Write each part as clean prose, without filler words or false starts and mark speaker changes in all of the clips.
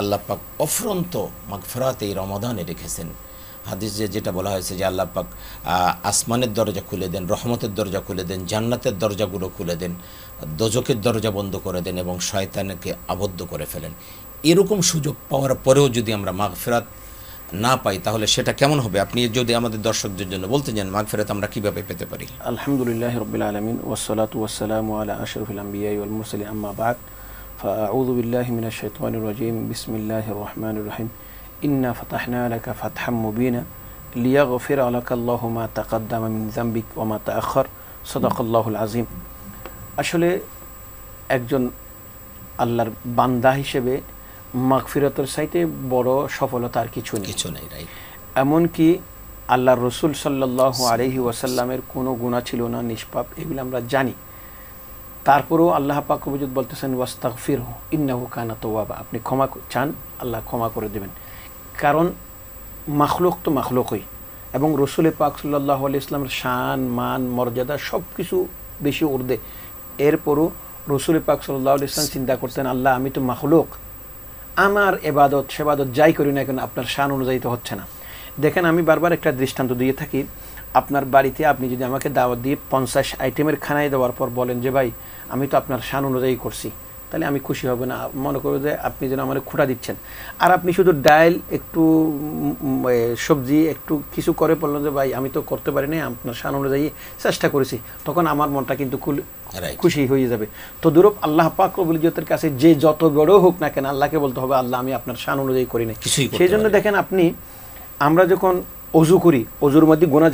Speaker 1: আল্লাহ পাক অফুরন্ত মাগফিরাত এই রমাদানে রেখেছেন। হাদিস যেটা বলা হয়েছে যে আল্লাহ পাক আসমানের দরজা খুলে দেন, রহমতের দরজা খুলে দেন, জান্নাতের দরজাগুলো খুলে দেন, দোজখের দরজা বন্ধ করে দেন এবং শয়তানকে আবদ্ধ করে ফেলেন। এরকম সুযোগ পাওয়ার পরেও যদি আমরা মাগফিরাত না পাই তাহলে সেটা কেমন হবে? আপনি যদি আমাদের দর্শকদের জন্য বলতে চান মাগফিরাত আমরা কিভাবে পেতে পারি?
Speaker 2: আলহামদুলিল্লাহ রাব্বিল আলামিন ওয়াসসালাতু ওয়াসসালামু আলা আশরাফিল আমবিয়া ওয়াল মুরসালিন আম্মা বা'দ ফাআউযু বিল্লাহি মিনাশ শাইতানির রাজীম বিসমিল্লাহির রহমানির রহিম ইন্না ফাতাহনা লাকা ফাতহাম মুবিনা লিয়াগফিরা লাকা আল্লাহু মা তাকাদ্দামা মিন যামবিক ওয়া মা তাআখার সাদাকাল্লাহুল আযীম। আসলে একজন আল্লাহর বান্দা হিসেবে মাগফিরাতের চাইতে বড় সফলতা আর কিছু নেই।
Speaker 1: রাইট।
Speaker 2: এমনকি আল্লাহর রসুল সাল্লাল্লাহু আলাইহি ওয়াসাল্লামের কোনো গুনাহ ছিল না, নিষ্পাপ, এগুলো আমরা জানি। তারপরেও আল্লাহ পাক রব্বুল বলতেছেন ওয়াস্তাগফিরহু ইন্নাহু কানা তাওয়াবা, আপনি ক্ষমা চান, আল্লাহ ক্ষমা করে দেবেন। কারণ মাখলুক তো মাখলুকই, এবং রসুল পাক সাল্লাল্লাহু আলাইহি ওয়াসাল্লামের শান মান মর্যাদা সব কিছু বেশি ঊর্ধ্বে। এরপরও রসুল পাক সাল্লাল্লাহু আলাইহি ওয়াসাল্লাম চিন্তা করতেন, আল্লাহ আমি তো মাখলুক, আমার এবাদত সেবাদত যাই করি না কেন আপনার শান অনুযায়ী তো হচ্ছে না। দেখেন, আমি বারবার একটা দৃষ্টান্ত দিয়ে থাকি। আপনার বাড়িতে আপনি যদি আমাকে দাওয়াত দিয়ে 50 আইটেমের খানায় দেওয়ার পর বলেন যে ভাই আমি তো আপনার শান অনুযায়ী করছি, তাহলে আমি খুশি হব না। মনে করো যে আপনি যেন আমার খোঁটা দিচ্ছেন, আর আপনি শুধু ডাল একটু সবজি একটু কিছু করে বললেন যে ভাই আমি তো করতে পারি না, আপনার শান অনুযায়ী চেষ্টা করেছি, তখন আমার মনটা কিন্তু খুশি হয়ে যাবে। তো দুরূপ আল্লাহ পাক রব্বুল ইজ্জতের কাছে যে যত বড় হোক না কেন, আল্লাহকে বলতে হবে আল্লাহ আমি আপনার শান অনুযায়ী করি না। সেই জন্য দেখেন, আমরা যখন অজু করি, অজুর মধ্যে গুনাহ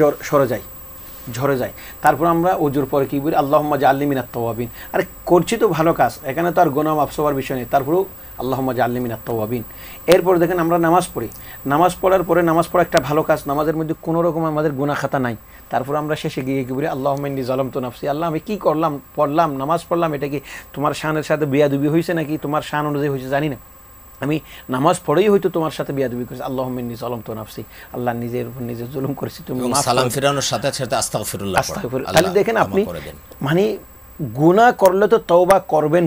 Speaker 2: ঝরে যায়, তারপর আমরা অজুর পরে কি বলি, আল্লাহুম্মা জাআলনি মিনাত তাওয়াবিন। আরে করছি তো ভালো কাজ, এখানে তো আর গুনাহ মাফ হওয়ার বিষয় নেই, তারপরেও আল্লাহুম্মা জাআলনি মিনাত তাওয়াবিন। এরপর দেখেন আমরা নামাজ পড়ি, নামাজ পড়ার পরে নামাজ পড়া একটা ভালো কাজ, নামাজের মধ্যে কোনো রকম আমাদের গুনাহ খাতা নাই, তারপর আমরা শেষে গিয়ে কি বলি, আল্লাহুম্মা ইন্নী যালামতু নাফসি, আল্লাহ আমি কি করলাম, পড়লাম, নামাজ পড়লাম, এটা কি তোমার শানের সাথে বিয়াদবি হয়েছে নাকি তোমার শান অনুযায়ী হয়েছে জানি না, আমি নামাজ পড়েই হয়তো তোমার সাথে বিয়াদবি করেছি, আল্লাহুম্মা ইন্নী যালামতু নাফসি, আল্লাহ নিজের উপর নিজে জুলুম করেছি, তুমি মাফ করো।
Speaker 1: সালাম ফিরানোর সাথে সাথে আস্তাগফিরুল্লাহ পড়া।
Speaker 2: তাহলে দেখেন আপনি মানে গুনাহ করলে তো তওবা করবেন,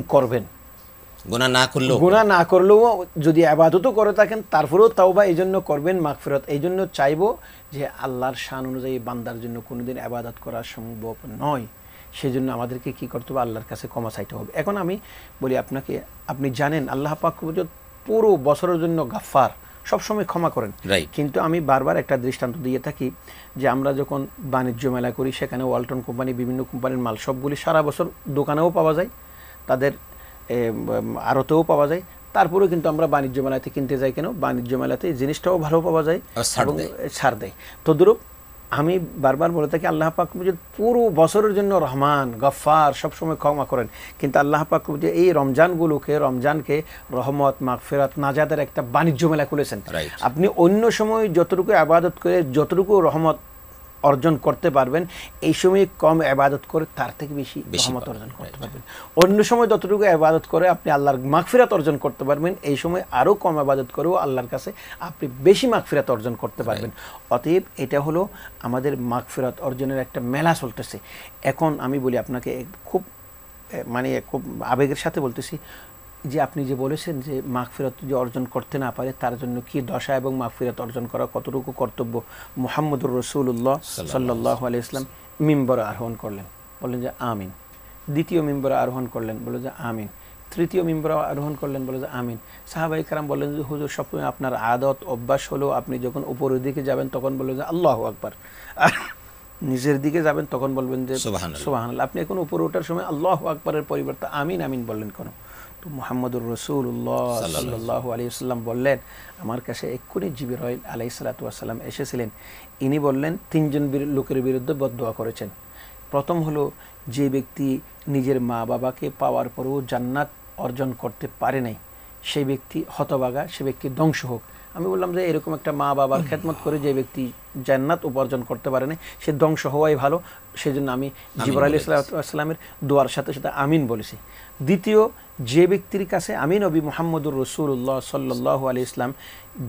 Speaker 2: গুনাহ না করলেও যদি ইবাদতও করে থাকেন তারপরেও তওবা এই জন্য করবেন, মাগফিরাত এই জন্য চাইবো যে আল্লাহর শান অনুযায়ী বান্দার জন্য কোনোদিন ইবাদত করা সম্ভব নয়। সেই জন্য আমাদেরকে কি করতে হবে, আল্লাহর কাছে ক্ষমা চাইতে হবে। এখন আমি বলি আপনাকে, আপনি জানেন আল্লাহ পাক পুরো বছরের জন্য গাফফার, সবসময় ক্ষমা করেন। কিন্তু আমি বারবার একটা দৃষ্টান্ত দিয়ে থাকি যে আমরা যখন বাণিজ্য মেলা করি, সেখানে ওয়ালটন কোম্পানি, বিভিন্ন কোম্পানির মাল সবগুলি সারা বছর দোকানেও পাওয়া যায়, তাদের আড়তেও পাওয়া যায়, তারপরেও কিন্তু আমরা বাণিজ্য মেলাতে কিনতে যাই কেন, বাণিজ্য মেলাতে জিনিসটাও ভালো পাওয়া যায় এবং ছাড় দেয়। তদ্রূপ আমি বারবার বলে থাকি আল্লাহ পাক পুরো বছরের জন্য রহমান গফফার, সবসময় ক্ষমা করেন। কিন্তু আল্লাহ পাক এই রমজানকে রহমত, মাগফিরাত, নাজাতের একটা বাণিজ্য মেলা খুলেছেন। আপনি অন্য সময় যতটুকু ইবাদত করে যতটুকু রহমত অর্জন করতে পারবেন, এই সময় কম ইবাদত করে তার থেকে বেশি রহমত অর্জন করতে পারবেন। অন্য সময় যতটুকু ইবাদত করে আপনি আল্লাহর মাগফিরাত অর্জন করতে পারবেন, এই সময় আরও কম ইবাদত করেও আল্লাহর কাছে আপনি বেশি মাগফিরাত অর্জন করতে পারবেন। অতএব এটা হলো আমাদের মাগফিরাত অর্জনের একটা মেলা চলতেছে। এখন আমি বলি আপনাকে, খুব আবেগের সাথে বলতেছি যে আপনি যে বলেছেন যে মাগফিরাত যে অর্জন করতে না পারে তার জন্য কি দশা, এবং মাগফিরাত অর্জন করা কতটুকু কর্তব্য। মুহাম্মদুর রাসূলুল্লাহ সাল্লাল্লাহু আলাইহি ওয়াসাল্লাম মিম্বরে আরোহণ করলেন, বললেন যে আমিন। দ্বিতীয় মিম্বরে আরোহণ করলেন, বললেন যে আমিন। তৃতীয় মিম্বরে আরোহণ করলেন, বলে যে আমিন। সাহাবায়ে কেরাম বললেন যে হুজুর সবসময় আপনার আদত অভ্যাস হলো আপনি যখন উপরের দিকে যাবেন তখন বললেন যে আল্লাহু আকবার, আর নিচের দিকে যাবেন তখন বলবেন যে সুবহানাল্লাহ। আপনি এখন উপরে ওঠার সময় আল্লাহু আকবারের পরিবর্তে আমিন আমিন বললেন কেন? মুহাম্মদুর রাসূলুল্লাহ সাল্লাল্লাহু আলাইহি ওয়াসাল্লাম বললেন, আমার কাছে এক্ষুনি জিবরাইল আলাইহিস সালাতু ওয়াস সালাম এসেছিলেন। ইনি বললেন, তিনজন লোকের বিরুদ্ধে বদদোয়া করেছেন। প্রথম হলো, যে ব্যক্তি নিজের মা বাবাকে পাওয়ার পরেও জান্নাত অর্জন করতে পারে নাই, সেই ব্যক্তি হতভাগা, সে ব্যক্তি ধ্বংস হোক। আমি বললাম যে এরকম একটা মা বাবার খেদমত করে যে ব্যক্তি জান্নাত উপার্জন করতে পারে না, সে ধ্বংস হওয়াই ভালো। সেই জন্য আমি জিবরাইল আলাইহিস সালাতু ওয়াস সালামের দোয়ার সাথে সাথে আমিন বলেছি। দ্বিতীয়, যে ব্যক্তির কাছে আমি নবী মুহাম্মদুর রাসূলুল্লাহ সাল্লাল্লাহু আলাইহি ওয়াসাল্লাম,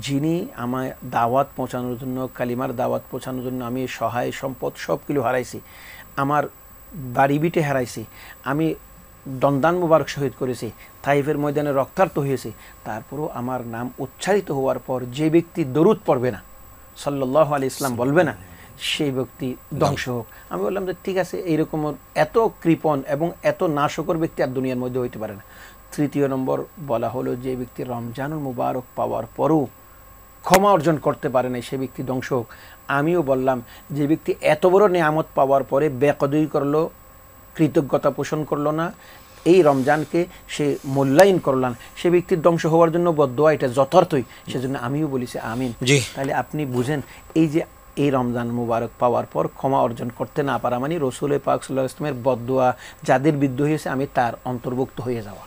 Speaker 2: যিনি আমায় দাওয়াত পৌঁছানোর জন্য, কালিমার দাওয়াত পৌঁছানোর জন্য আমি সহায় সম্পদ সব কিছু হারাইছি, আমার বাড়ি বিটে হারাইছি, আমি দন্দান মুবারক শহীদ করেছি, তাইফের ময়দানে রক্তাক্ত হয়েছে, তারপরও আমার নাম উচ্চারিত হওয়ার পর যে ব্যক্তি দরুদ পড়বে না, সাল্লাল্লাহু আলাইহি ইসলাম বলবে না, সেই ব্যক্তি ধ্বংস হোক। আমি বললাম যে ঠিক আছে, এইরকম এত কৃপণ এবং এত নাশকর ব্যক্তি আর দুনিয়ার মধ্যে হইতে পারে না। তৃতীয় নম্বর বলা হলো, যে ব্যক্তি রমজানুল মুবারক পাওয়ার পরও ক্ষমা অর্জন করতে পারে না, সে ব্যক্তি ধ্বংস হোক। আমিও বললাম, যে ব্যক্তি এত বড় নিয়ামত পাওয়ার পরে বেকদরি করলো, কৃতজ্ঞতা পোষণ করলো না, এই রমজানকে সে মূল্যায়ন করলাম, সে ব্যক্তির ধ্বংস হওয়ার জন্য বদদোয়া এটা যথার্থই। সেজন্য আমিও বলেছি আমিন। তাহলে আপনি বুঝেন, এই যে এই রমজান মুবারক পাওয়ার পর ক্ষমা অর্জন করতে না পারা মানে রসুল পাক সাল্লাল্লাহু আলাইহি ওয়াসাল্লামের বদদোয়া যাদের বিরুদ্ধে হয়েছে আমি তার অন্তর্ভুক্ত হয়ে যাওয়া।